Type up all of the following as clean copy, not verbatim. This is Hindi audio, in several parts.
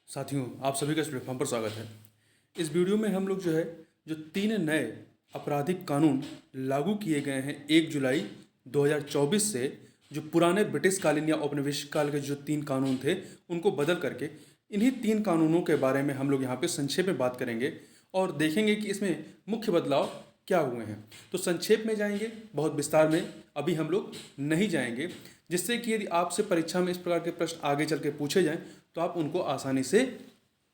साथियों, आप सभी का इस प्लेटफॉर्म पर स्वागत है। इस वीडियो में हम लोग जो 3 नए आपराधिक कानून लागू किए गए हैं 1 जुलाई 2024 से, जो पुराने ब्रिटिश कालीन या औपनिवेशिक काल के जो 3 कानून थे उनको बदल करके इन्हीं 3 कानूनों के बारे में हम लोग यहाँ पे संक्षेप में बात करेंगे और देखेंगे कि इसमें मुख्य बदलाव क्या हुए हैं। तो संक्षेप में जाएंगे, बहुत विस्तार में अभी हम लोग नहीं जाएंगे, जिससे कि यदि आपसे परीक्षा में इस प्रकार के प्रश्न आगे चल के पूछे जाएं तो आप उनको आसानी से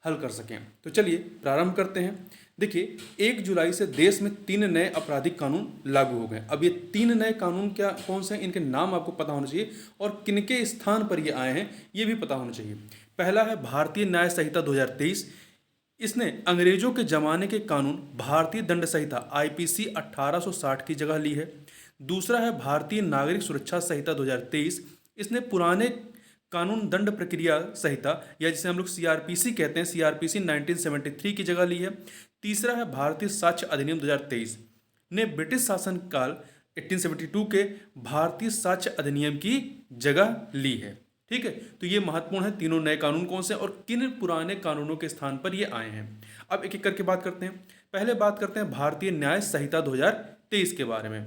हल कर सकें। तो चलिए प्रारंभ करते हैं। देखिए, 1 जुलाई से देश में 3 नए आपराधिक कानून लागू हो गए। अब ये 3 नए कानून क्या कौन से हैं, इनके नाम आपको पता होना चाहिए और किनके स्थान पर ये आए हैं ये भी पता होना चाहिए। पहला है भारतीय न्याय संहिता 2023। इसने अंग्रेजों के जमाने के कानून भारतीय दंड संहिता आईपीसी 1860 की जगह ली है। दूसरा है भारतीय नागरिक सुरक्षा संहिता 2023। इसने पुराने कानून दंड प्रक्रिया संहिता या जिसे हम लोग सीआरपीसी कहते हैं, सीआरपीसी 1973 की जगह ली है। तीसरा है भारतीय साक्ष्य अधिनियम 2023 ने ब्रिटिश शासन काल 1872 के भारतीय साक्ष्य अधिनियम की जगह ली है। ठीक है, तो ये महत्वपूर्ण है तीनों नए कानून कौन से और किन पुराने कानूनों के स्थान पर ये आए हैं। अब एक एक करके बात करते हैं। पहले बात करते हैं भारतीय न्याय संहिता 2023 के बारे में।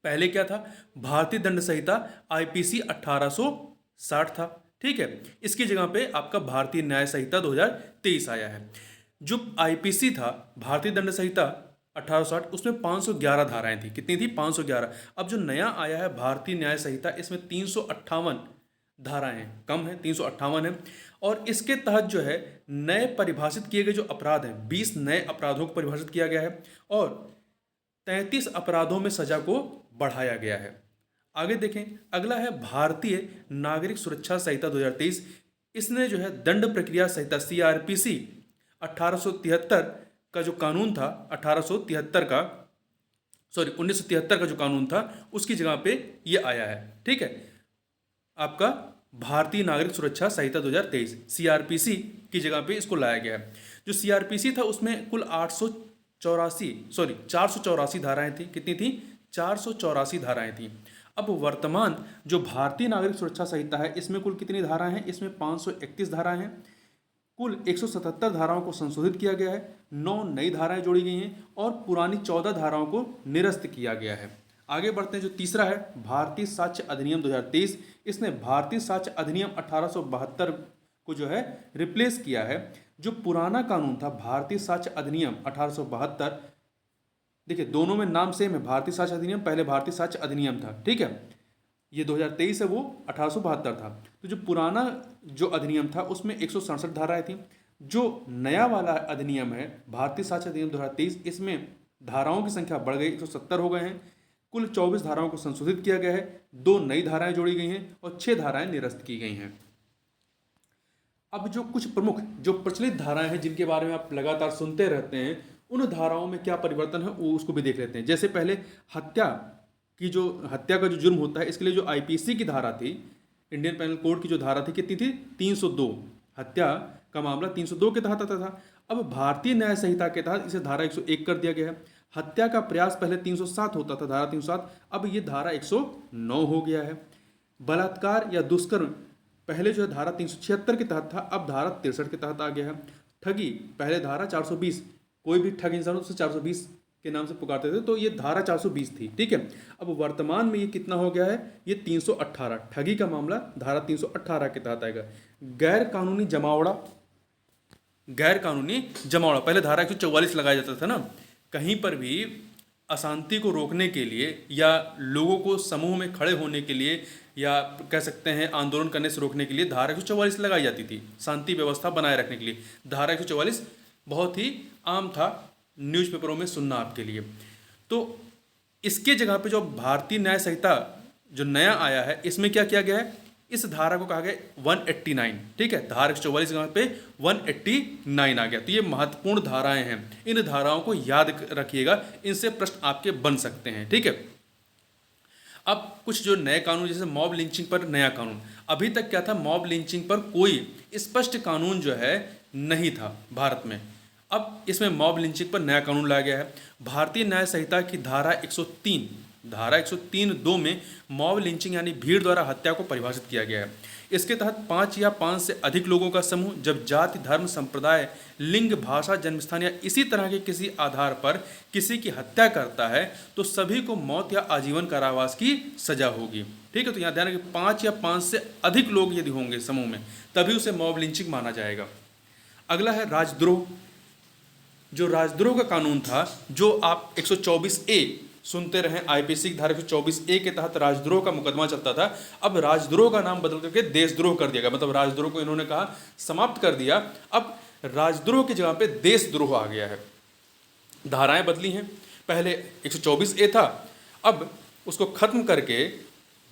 पहले क्या था? भारतीय दंड संहिता आईपीसी 1860 था। ठीक है, इसकी जगह पे आपका भारतीय न्याय संहिता 2023 आया है। जो आईपीसी था, भारतीय दंड संहिता 1860, उसमें 511 धाराएं थी। कितनी थी? 511। अब जो नया आया है भारतीय न्याय संहिता, इसमें 358 धाराएं हैं, कम है, 358 है। और इसके तहत जो है नए परिभाषित किए गए जो अपराध हैं, 20 नए अपराधों को परिभाषित किया गया है और 33 अपराधों में सजा को बढ़ाया गया है। आगे देखें, अगला है भारतीय नागरिक सुरक्षा संहिता 2023। इसने जो है दंड प्रक्रिया संहिता सीआरपीसी 1873 का जो कानून था, 1873 का 1973 का जो कानून था, उसकी जगह पे ये आया है। ठीक है, आपका भारतीय नागरिक सुरक्षा संहिता 2023 सीआरपीसी की जगह पे इसको लाया गया है। जो सीआरपीसी था उसमें कुल 484 धाराएं थी। कितनी थी? 484 धाराएं थी। अब वर्तमान जो भारतीय नागरिक सुरक्षा संहिता है, इसमें कुल कितनी धाराएं हैं? इसमें 531 धाराएं हैं। कुल 177 धाराओं को संशोधित किया गया है, 9 नई धाराएं जोड़ी गई हैं और पुरानी 14 धाराओं को निरस्त किया गया है। आगे बढ़ते हैं। जो तीसरा है भारतीय साक्ष्य अधिनियम 2023। इसने भारतीय साक्ष्य अधिनियम 1872 को जो है रिप्लेस किया है। जो पुराना कानून था भारतीय साक्ष्य अधिनियम 1872, देखिए दोनों में नाम सेम है, भारतीय साक्ष्य अधिनियम, पहले भारतीय साक्ष्य अधिनियम था। ठीक है, ये 2023 है, वो 1872 था। तो जो पुराना जो अधिनियम था उसमें 167 धाराएं थी। जो नया वाला अधिनियम है भारतीय साक्ष्य अधिनियम 2023, इसमें धाराओं की संख्या बढ़ गई, 170 हो गए हैं। कुल 24 धाराओं को संशोधित किया गया है, 2 नई धाराएं जोड़ी गई हैं और 6 धाराएं निरस्त की गई हैं। अब जो कुछ प्रमुख जो प्रचलित धाराएं हैं जिनके बारे में आप लगातार सुनते रहते हैं, उन धाराओं में क्या परिवर्तन है वो उसको भी देख लेते हैं। जैसे पहले हत्या का जो जुर्म होता है, इसके लिए जो आईपीसी की धारा थी, इंडियन पेनल कोड की जो धारा थी, कितनी थी? 302। हत्या का मामला 302 के तहत आता था। अब भारतीय न्याय संहिता के तहत इसे धारा 101 कर दिया गया है। हत्या का प्रयास पहले 307 होता था, धारा 307, अब ये धारा 109 हो गया है। बलात्कार या दुष्कर्म पहले जो है धारा 376 के तहत था, अब धारा 63 के तहत आ गया है। ठगी पहले धारा 420, कोई भी ठग इंसान उसे 420 के नाम से पुकारते थे, तो ये धारा 420 थी। ठीक है, अब वर्तमान में ये कितना हो गया है? ये 318। ठगी का मामला धारा 318 के तहत आएगा। गैर कानूनी जमावड़ा पहले धारा 144 लगाया जाता था ना। कहीं पर भी अशांति को रोकने के लिए या लोगों को समूह में खड़े होने के लिए या कह सकते हैं आंदोलन करने से रोकने के लिए धारा 144 लगाई जाती थी, शांति व्यवस्था बनाए रखने के लिए। धारा 144 बहुत ही आम था न्यूज़पेपरों में सुनना आपके लिए। तो इसके जगह पे जो भारतीय न्याय संहिता जो नया आया है, इसमें क्या किया गया है? इस धारा को कहा गया 189। ठीक है, धारा 144 के जगह पे 189 आ गया। तो ये महत्वपूर्ण धाराएं हैं, इन धाराओं को याद रखिएगा, इनसे प्रश्न आपके बन सकते हैं। ठीक है, अब कुछ जो नए कानून, जैसे मॉब लिंचिंग पर नया कानून। अभी तक क्या था? मॉब लिंचिंग पर कोई स्पष्ट कानून जो है नहीं था भारत में। अब इसमें मॉब लिंचिंग पर नया कानून लाया गया है। भारतीय न्याय संहिता की धारा 103 2 में मॉब लिंचिंग यानी भीड़ द्वारा हत्या को परिभाषित किया गया है। इसके तहत 5 या 5 से अधिक लोगों का समूह जब जाति, धर्म, संप्रदाय, लिंग, भाषा, जन्मस्थान या इसी तरह के किसी आधार पर किसी की हत्या करता है तो सभी को मौत या आजीवन कारावास की सजा होगी। ठीक है, तो यहाँ ध्यान रखिए 5 या 5 से अधिक लोग यदि होंगे समूह में तभी उसे मॉब लिंचिंग माना जाएगा। अगला है राजद्रोह। जो राजद्रोह का कानून था, जो आप 124A सुनते रहे, आईपीसी की धारा 124A के तहत राजद्रोह का मुकदमा चलता था। अब राजद्रोह का नाम बदल करके देशद्रोह कर दिया गया, मतलब राजद्रोह को इन्होंने कहा समाप्त कर दिया। अब राजद्रोह की जगह पे देशद्रोह आ गया है। धाराएं बदली हैं, पहले 124A था, अब उसको खत्म करके,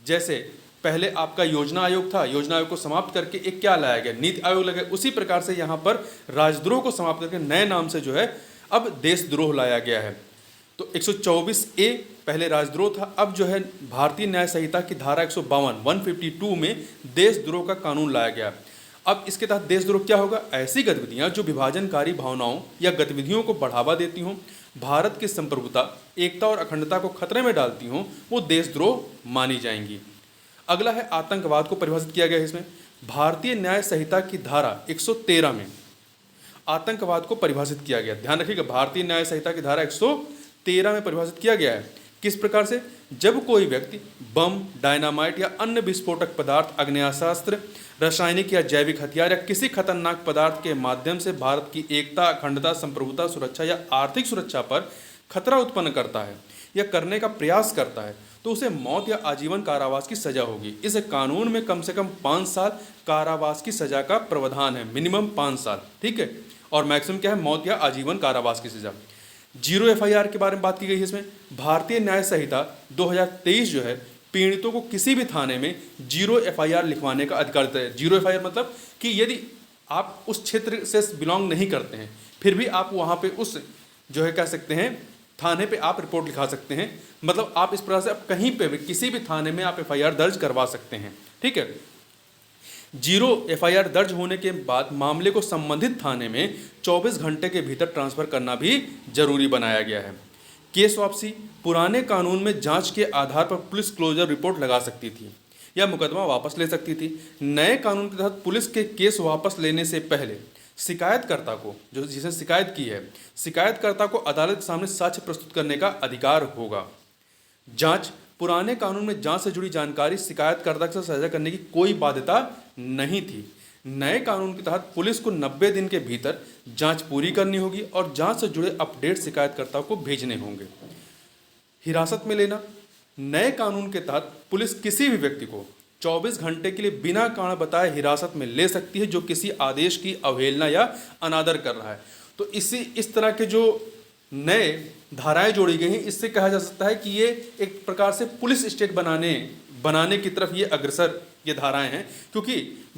जैसे पहले आपका योजना आयोग था, योजना आयोग को समाप्त करके एक क्या लाया गया, नीति आयोग लगा। उसी प्रकार से यहाँ पर राजद्रोह को समाप्त करके नए नाम से जो है अब देशद्रोह लाया गया है। तो 124A पहले राजद्रोह था, अब जो है भारतीय न्याय संहिता की धारा 152 में देशद्रोह का कानून लाया गया। अब इसके तहत देशद्रोह क्या होगा, ऐसी गतिविधियां जो विभाजनकारी भावनाओं या गतिविधियों को बढ़ावा देती हों, भारत की संप्रभुता, एकता और अखंडता को खतरे में डालती हों, वो देशद्रोह मानी जाएंगी। अगला है आतंकवाद को परिभाषित किया गया है। इसमें भारतीय न्याय संहिता की धारा 113 में आतंकवाद को परिभाषित किया गया। ध्यान रखिएगा, भारतीय न्याय संहिता की धारा 113 में परिभाषित किया गया है। किस प्रकार से, जब कोई व्यक्ति बम, डायनामाइट या अन्य विस्फोटक पदार्थ, आग्नेयास्त्र, रासायनिक या जैविक हथियार या किसी खतरनाक पदार्थ के माध्यम से भारत की एकता, अखंडता, संप्रभुता, सुरक्षा या आर्थिक सुरक्षा पर खतरा उत्पन्न करता है या करने का प्रयास करता है तो उसे मौत या आजीवन कारावास की सजा होगी। इस कानून में कम से कम 5 साल कारावास की सजा का प्रावधान है, मिनिमम 5 साल, ठीक है, और मैक्सिमम क्या है, मौत या आजीवन कारावास की सजा। 0 FIR के बारे में बात की गई है। इसमें भारतीय न्याय संहिता 2023 जो है पीड़ितों को किसी भी थाने में 0 FIR लिखवाने का अधिकार देता है। 0 FIR मतलब कि यदि आप उस क्षेत्र से बिलोंग नहीं करते हैं फिर भी आप वहाँ पे उस जो है कह सकते हैं थाने पे आप रिपोर्ट लिखा सकते हैं, मतलब आप इस प्रकार से आप कहीं पे भी किसी भी थाने में आप FIR दर्ज करवा सकते हैं। ठीक है, 0 FIR दर्ज होने के बाद मामले को संबंधित थाने में 24 घंटे के भीतर ट्रांसफर करना भी जरूरी बनाया गया है। केस वापसी, पुराने कानून में जांच के आधार पर पुलिस क्लोजर रिपोर्ट लगा सकती थी या मुकदमा वापस ले सकती थी। नए कानून के तहत पुलिस के केस वापस लेने से पहले शिकायतकर्ता को, जो जिसने शिकायत की है, शिकायतकर्ता को अदालत के सामने साक्ष्य प्रस्तुत करने का अधिकार होगा। जांच, पुराने कानून में जांच से जुड़ी जानकारी शिकायतकर्ता से साझा करने की कोई बाध्यता नहीं थी। नए कानून के तहत पुलिस को 90 दिन के भीतर जांच पूरी करनी होगी और जांच से जुड़े अपडेट शिकायतकर्ता को भेजने होंगे। हिरासत में लेना, नए कानून के तहत पुलिस किसी भी व्यक्ति को 24 घंटे के लिए बिना कारण बताए हिरासत में ले सकती है जो किसी आदेश की अवहेलना या अनादर कर रहा है। तो इस तरह के जो नए धाराएं जोड़ी गई हैं, इससे कहा जा सकता है कि ये एक प्रकार से पुलिस स्टेट बनाने की तरफ ये अग्रसर ये धाराएं हैं, क्योंकि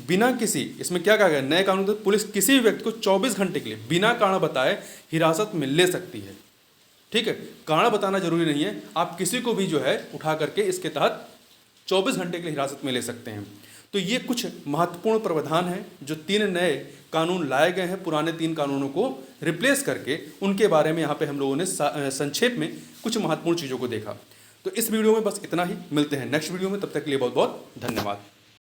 बिना किसी, इसमें क्या कहा गया, नए कानून में पुलिस किसी भी व्यक्ति को 24 घंटे के लिए बिना कारण बताए हिरासत में ले सकती है। ठीक है, कारण बताना जरूरी नहीं है, आप किसी को भी जो है उठा करके इसके तहत 24 घंटे के लिए हिरासत में ले सकते हैं। तो ये कुछ महत्वपूर्ण प्रावधान हैं जो 3 नए कानून लाए गए हैं पुराने 3 कानूनों को रिप्लेस करके। उनके बारे में यहाँ पे हम लोगों ने संक्षेप में कुछ महत्वपूर्ण चीज़ों को देखा। तो इस वीडियो में बस इतना ही, मिलते हैं नेक्स्ट वीडियो में, तब तक के लिए बहुत बहुत धन्यवाद।